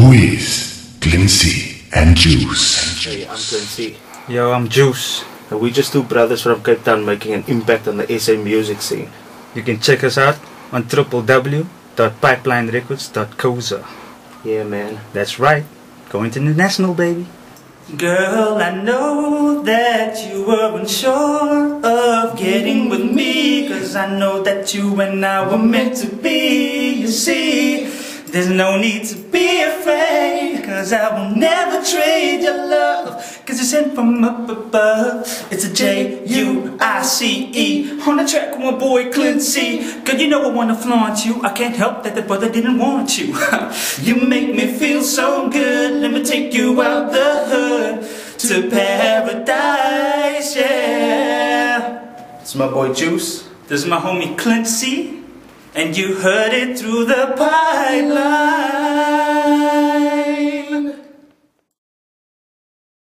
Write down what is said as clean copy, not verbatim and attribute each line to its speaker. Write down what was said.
Speaker 1: Who is Clincy and Juice?
Speaker 2: Hey, I'm Clincy.
Speaker 3: Yo, I'm Juice.
Speaker 2: And we just two brothers from Cape Town making an impact on the SA music scene.
Speaker 3: You can check us out on www.pipelinerecords.co.za.
Speaker 2: Yeah, man.
Speaker 3: That's right. Go international, baby. Girl, I know that you were unsure of getting with me, 'cause I know that you and I were meant to be. You see, there's no need to be afraid, 'cause I will never trade your love, 'cause you're sent from up above. It's a Juice on the track with my boy Clincy. Girl, you know I wanna flaunt you. I can't help that the brother didn't want you. You make me feel so good. Let me take you out the hood to paradise, yeah. It's my boy Juice. This is my homie Clincy. And you heard it through the pipeline.